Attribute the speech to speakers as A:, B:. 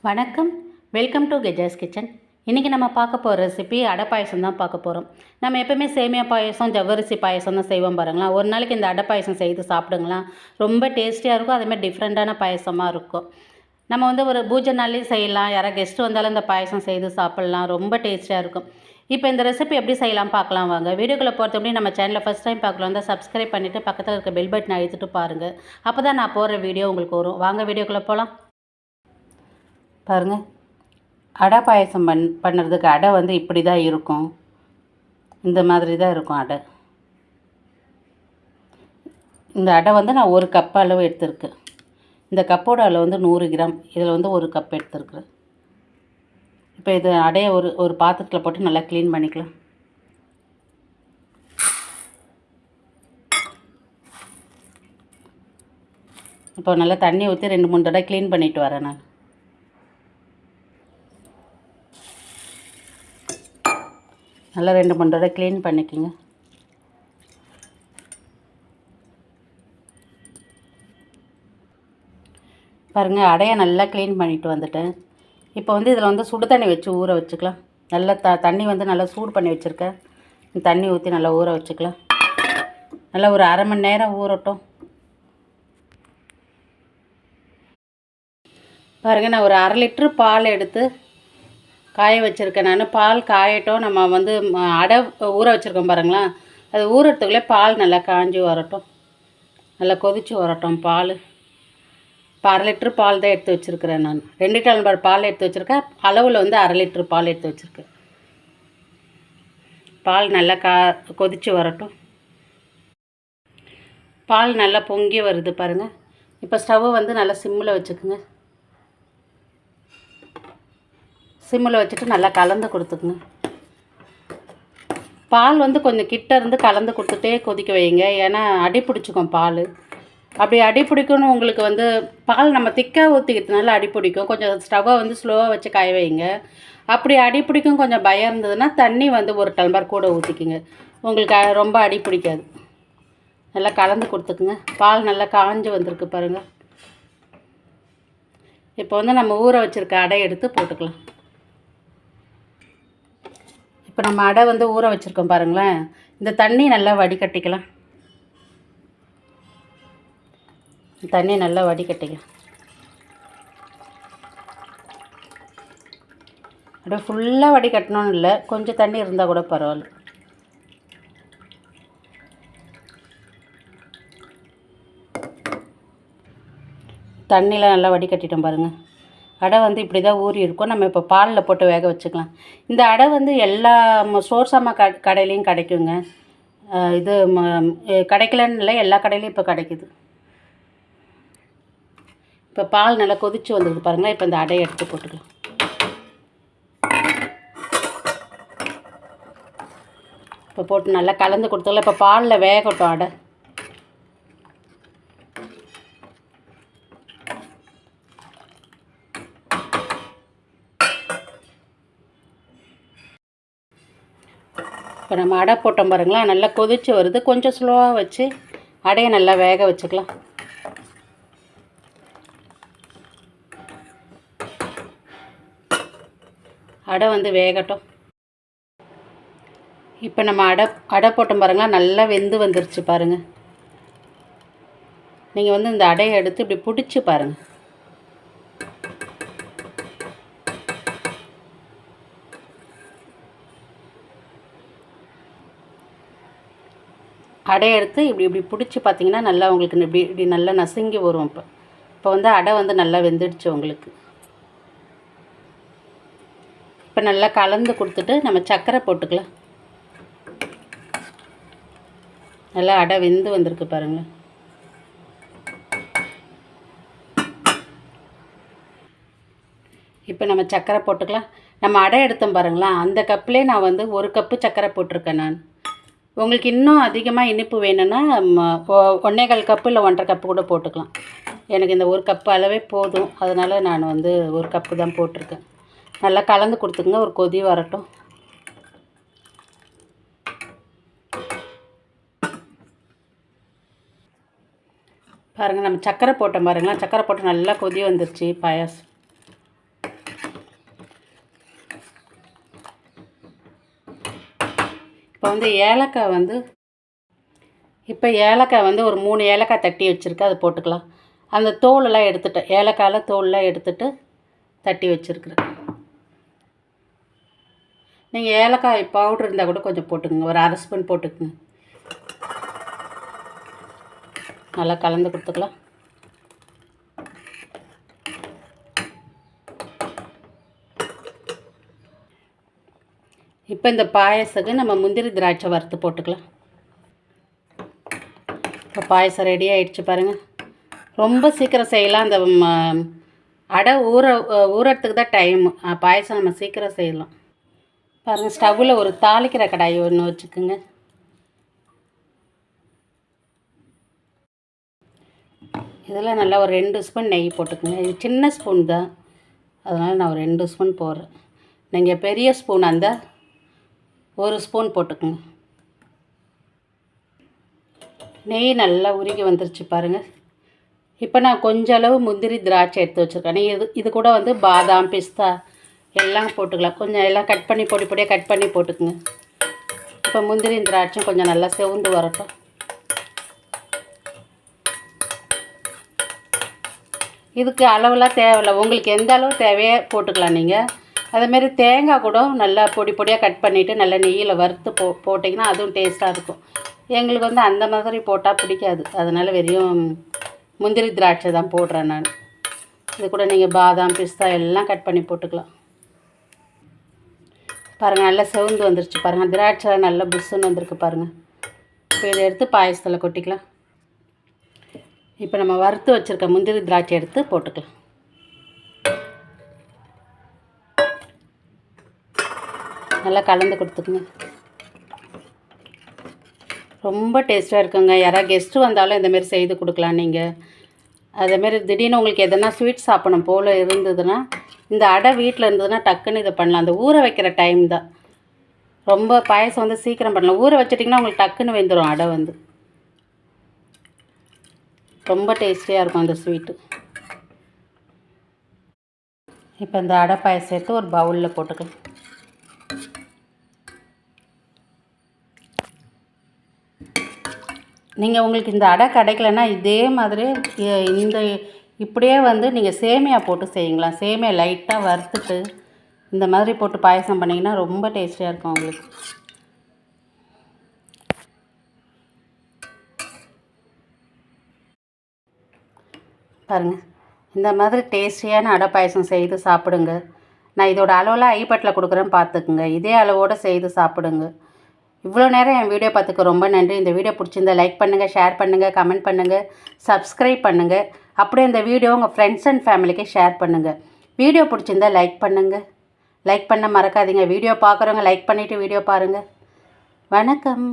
A: வணக்கம். Welcome to Geja's kitchen. இன்றைக்கி நம்ம பார்க்க போகிற ரெசிபி அடை பாயசம் தான் பார்க்க போகிறோம். நம்ம எப்போவுமே சேமியா பாயசம், ஜவ்வரிசி பாயசம் தான் செய்வோம் பாருங்களா. ஒரு நாளைக்கு இந்த அடை பாயசம் செய்து சாப்பிடுங்களா. ரொம்ப டேஸ்டியாக இருக்கும். அதேமாதிரி டிஃப்ரெண்ட்டான பாயசமாக இருக்கும். நம்ம வந்து ஒரு பூஜை நாள்லேயும் செய்யலாம். யாராவது கெஸ்ட்டு வந்தாலும் இந்த பாயசம் செய்து சாப்பிட்லாம். ரொம்ப டேஸ்டியாக இருக்கும். இப்போ இந்த ரெசிபி எப்படி செய்யலாம் பார்க்கலாம் வாங்க. வீடியோக்குள்ளே போகிறது எப்படி நம்ம சேனலில் ஃபஸ்ட் டைம் பார்க்கலாம் வந்து சப்ஸ்கிரைப் பண்ணிவிட்டு பக்கத்தில் இருக்க பெல் பட்டன் அழுத்திட்டு பாருங்கள். அப்போ தான் நான் போடுற வீடியோ உங்களுக்கு வரும். வாங்க வீடியோக்குள்ளே போகலாம். பாருங்கள், அடை பாயசம் பண்ணுறதுக்கு அடை வந்து இப்படி தான் இருக்கும். இந்த மாதிரி தான் இருக்கும் அடை. இந்த அடை வந்து நான் ஒரு கப் அளவு எடுத்துருக்கேன். இந்த கப்போட அளவு வந்து 100 கிராம். இதில் வந்து ஒரு கப் எடுத்துருக்குறேன். இப்போ இது அடையை ஒரு பாத்திரத்தில் போட்டு நல்லா க்ளீன் பண்ணிக்கலாம். இப்போ நல்லா தண்ணி ஊற்றி 2-3 தடவை க்ளீன் பண்ணிவிட்டு வரேன் நான். நல்லா 2-3 தடவை க்ளீன் பண்ணிக்கோங்க. பாருங்கள், அடையை நல்லா க்ளீன் பண்ணிட்டு வந்துட்டேன். இப்போ வந்து இதில் வந்து சுடு தண்ணி வச்சு ஊற வச்சுக்கலாம். நல்லா தண்ணி வந்து நல்லா சூடு பண்ணி வச்சுருக்கேன். தண்ணி ஊற்றி நல்லா ஊற வச்சுக்கலாம். நல்லா ஒரு அரை மணி நேரம் ஊறட்டும். பாருங்கள், நான் ஒரு 1/2 லிட்ரு பால் எடுத்து காய வச்சுருக்கேன். நான் பால் காயட்டும். நம்ம வந்து அடை ஊற வச்சுருக்கோம் பாருங்களேன். அது ஊறுறதுக்குள்ளே பால் நல்லா காஞ்சி வரட்டும். நல்லா கொதித்து வரட்டும் பால். இப்போ 1/2 லிட்ரு பால் தான் எடுத்து வச்சுருக்கிறேன் நான். 2 டம்ளர் பால் எடுத்து வச்சுருக்கேன். அளவில் வந்து 1/2 லிட்ரு பால் எடுத்து வச்சுருக்கேன். பால் நல்லா கொதித்து வரட்டும். பால் நல்லா பொங்கி வருது பாருங்கள். இப்போ ஸ்டவ்வை வந்து நல்லா சிம்மில் வச்சுக்குங்க. சிம்மில் வச்சுட்டு நல்லா கலந்து கொடுத்துக்குங்க. பால் வந்து கொஞ்சம் கிட்ட இருந்து கலந்து கொடுத்துட்டே கொதிக்க வைங்க. ஏன்னா அடி பிடிச்சிக்கும் பால். அப்படி அடி பிடிக்கும்னு உங்களுக்கு வந்து பால் நம்ம திக்காக ஊற்றிக்கிறதுனால அடி பிடிக்கும். கொஞ்சம் ஸ்டவ்வை வந்து ஸ்லோவாக வச்சு காய வைங்க. அப்படி அடி பிடிக்கும் கொஞ்சம் பயம் இருந்ததுன்னா தண்ணி வந்து 1 டம்ளர் கூட ஊற்றிக்கிங்க. உங்களுக்கு ரொம்ப அடி பிடிக்காது. நல்லா கலந்து கொடுத்துக்குங்க. பால் நல்லா காஞ்சி வந்திருக்கு பாருங்கள். இப்போ வந்து நம்ம ஊற வச்சுருக்க அடை எடுத்து போட்டுக்கலாம். இப்போ நம்ம அடை வந்து ஊற வச்சுருக்கோம் பாருங்களேன். இந்த தண்ணி நல்லா வடிகட்டிக்கலாம். தண்ணி நல்லா வடிகட்டிக்கலாம். அப்படியே ஃபுல்லாக வடிகட்டணும்னு இல்லை, கொஞ்சம் தண்ணி இருந்தால் கூட பரவாயில்ல. தண்ணியில் நல்லா வடிகட்டிட்டோம் பாருங்கள். அடை வந்து இப்படி தான் ஊறி இருக்கும். நம்ம இப்போ பாலில் போட்டு வேக வச்சுக்கலாம். இந்த அடை வந்து எல்லா சோர்சாமா கடையிலையும் கிடைக்குங்க. இது கிடைக்கலன்னு இல்லை, எல்லா கடையிலையும் இப்போ கிடைக்குது. இப்போ பால் நல்லா கொதித்து வந்தது பாருங்கள். இப்போ இந்த அடையை எடுத்து போட்டுக்கலாம். இப்போ போட்டு நல்லா கலந்து கொடுத்துக்கலாம். இப்போ பாலில் வேகட்டும் அடை. இப்போ நம்ம அடை போட்டோம் பாருங்களா, நல்லா கொதித்து வருது. கொஞ்சம் ஸ்லோவாக வச்சு அடையை நல்லா வேக வச்சுக்கலாம். அடை வந்து வேகட்டும். இப்போ நம்ம அடை போட்டோம் பாருங்களா, நல்லா வெந்து வந்துருச்சு பாருங்கள். நீங்கள் வந்து இந்த அடையை எடுத்து இப்படி பிடிச்சி பாருங்கள். அடை எடுத்து இப்படி பிடிச்சி பார்த்தீங்கன்னா நல்லா உங்களுக்கு இப்படி நல்லா நசுங்கி வரும். இப்போ வந்து அடை வந்து நல்லா வெந்துடுச்சு உங்களுக்கு. இப்போ நல்லா கலந்து கொடுத்துட்டு நம்ம சர்க்கரை போட்டுக்கலாம். நல்லா அடை வெந்து வந்திருக்கு பாருங்களேன். இப்போ நம்ம சர்க்கரை போட்டுக்கலாம். நம்ம அடை எடுத்தோம் பாருங்களா, அந்த கப்லேயே நான் வந்து 1 கப்பு சர்க்கரை போட்டிருக்கேன் நான். உங்களுக்கு இன்னும் அதிகமாக இனிப்பு வேணும்னா 1.25 கப்பு இல்லை 1.5 கப்பு கூட போட்டுக்கலாம். எனக்கு இந்த 1 கப்பு அளவே போதும். அதனால் நான் வந்து 1 கப்பு தான் போட்டிருக்கேன். நல்லா கலந்து கொடுத்துங்க. ஒரு கொதி வரட்டும். பாருங்கள், நம்ம சர்க்கரை போட்டோம் பாருங்களா. சர்க்கரை போட்டு நல்லா கொதி வந்துருச்சு பாயாசம். இப்போ ஏலக்காய் வந்து ஒரு 3 ஏலக்காய் தட்டி வச்சுருக்கேன், அது போட்டுக்கலாம். அந்த தோலெல்லாம் எடுத்துட்டேன், ஏலக்காயில் தோலெலாம் எடுத்துட்டு தட்டி வச்சுருக்குறேன். நீங்கள் ஏலக்காய் பவுட்ரு இருந்தால் கூட கொஞ்சம் போட்டுக்கோங்க, ஒரு 1/2 ஸ்பூன் போட்டுக்குங்க. நல்லா கலந்து கொடுத்துக்கலாம். இப்போ இந்த பாயசத்துக்கு நம்ம முந்திரி திராட்சை வறுத்து போட்டுக்கலாம். இப்போ பாயசம் ரெடி ஆகிடுச்சு பாருங்கள். ரொம்ப சீக்கிரம் செய்யலாம். அந்த அடை ஊறத்துக்கு தான் டைமு. பாயசம் நம்ம சீக்கிரம் செய்யலாம். பாருங்கள், ஸ்டவ்வில் ஒரு தாளிக்கிற கடாய் ஒன்று வச்சுக்கோங்க. இதில் நல்லா ஒரு 2 ஸ்பூன் நெய் போட்டுக்கோங்க. இது சின்ன ஸ்பூன் தான், அதனால் நான் ஒரு 2 ஸ்பூன் போடுறேன். நீங்கள் பெரிய ஸ்பூன் அந்த 1 ஸ்பூன் போட்டுக்கோங்க. நெய் நல்லா உருகி வந்துருச்சு பாருங்கள். இப்போ நான் கொஞ்சம் அளவு முந்திரி திராட்சை எடுத்து வச்சுருக்கேன். நீங்கள் இது கூட வந்து பாதாம், பிஸ்தா எல்லாம் போட்டுக்கலாம். கொஞ்சம் எல்லாம் கட் பண்ணி பொடி பொடியாக கட் பண்ணி போட்டுக்குங்க. இப்போ முந்திரி திராட்சை கொஞ்சம் நல்லா செவந்து வரட்டும். இதுக்கு அளவுலாம் தேவையில்லை, உங்களுக்கு எந்த அளவு தேவையோ போட்டுக்கலாம். நீங்கள் அதேமாரி தேங்காய் கூட நல்லா பொடி பொடியாக கட் பண்ணிவிட்டு நல்லா நெய்யில் வறுத்து போட்டிங்கன்னா அதுவும் டேஸ்ட்டாக இருக்கும். எங்களுக்கு வந்து அந்த மாதிரி போட்டால் பிடிக்காது, அதனால் வெறும் முந்திரி திராட்சை தான் போடுறேன் நான். இது கூட நீங்கள் பாதாம், பிஸ்தா எல்லாம் கட் பண்ணி போட்டுக்கலாம். பாருங்கள், நல்லா செவந்து வந்துருச்சு பாருங்கள். திராட்சை நல்லா புஷ்ஷுன்னு வந்திருக்கு பாருங்கள். இப்போ இதை எடுத்து பாயசத்தில் கொட்டிக்கலாம். இப்போ நம்ம வறுத்து வச்சுருக்க முந்திரி திராட்சை எடுத்து போட்டுக்கலாம். நல்லா கலந்து கொடுத்துக்குங்க. ரொம்ப டேஸ்ட்டாக இருக்குங்க. யாராவது கெஸ்ட்டு வந்தாலும் இந்தமாரி செய்து கொடுக்கலாம். நீங்கள் அதேமாரி திடீர்னு உங்களுக்கு எதனா ஸ்வீட் சாப்பிடணும் போல் இருந்ததுன்னா, இந்த அடை வீட்டில் இருந்ததுன்னா டக்குன்னு இதை பண்ணலாம். அந்த ஊற வைக்கிற டைம் தான் ரொம்ப. பாயசம் வந்து சீக்கிரம் பண்ணலாம். ஊற வச்சிட்டிங்கன்னா உங்களுக்கு டக்குன்னு வெந்துடும் அடை வந்து. ரொம்ப டேஸ்டியாக இருக்கும் அந்த ஸ்வீட்டு. இப்போ இந்த அடை பாயசம் எடுத்து ஒரு பவுலில் போட்டுக்கலாம். நீங்கள் உங்களுக்கு இந்த அடை கிடைக்கலன்னா இதே மாதிரி இப்படியே வந்து நீங்கள் சேமியா போட்டு செய்யுங்களா. சேமியா லைட்டாக வறுத்துட்டு இந்த மாதிரி போட்டு பாயசம் பண்ணிங்கன்னா ரொம்ப டேஸ்டியாக இருக்கும் உங்களுக்கு. பாருங்கள், இந்த மாதிரி டேஸ்டியான அடை பாயசம் செய்து சாப்பிடுங்க. நான் இதோட அளவில் ஐப்பட்டில் கொடுக்குறேன்னு பார்த்துக்குங்க. இதே அளவோடு செய்து சாப்பிடுங்க. இவ்வளோ நேரம் என் வீடியோ பார்த்துக்க ரொம்ப நன்றி. இந்த வீடியோ பிடிச்சிருந்தா லைக் பண்ணுங்கள், ஷேர் பண்ணுங்கள், கமெண்ட் பண்ணுங்கள், சப்ஸ்கிரைப் பண்ணுங்கள். அப்படியே இந்த வீடியோ உங்கள் ஃப்ரெண்ட்ஸ் அண்ட் ஃபேமிலிக்கு ஷேர் பண்ணுங்கள். வீடியோ பிடிச்சிருந்தா லைக் பண்ணுங்கள். லைக் பண்ண மறக்காதீங்க. வீடியோ பார்க்குறவங்க லைக் பண்ணிவிட்டு வீடியோ பாருங்கள். வணக்கம்.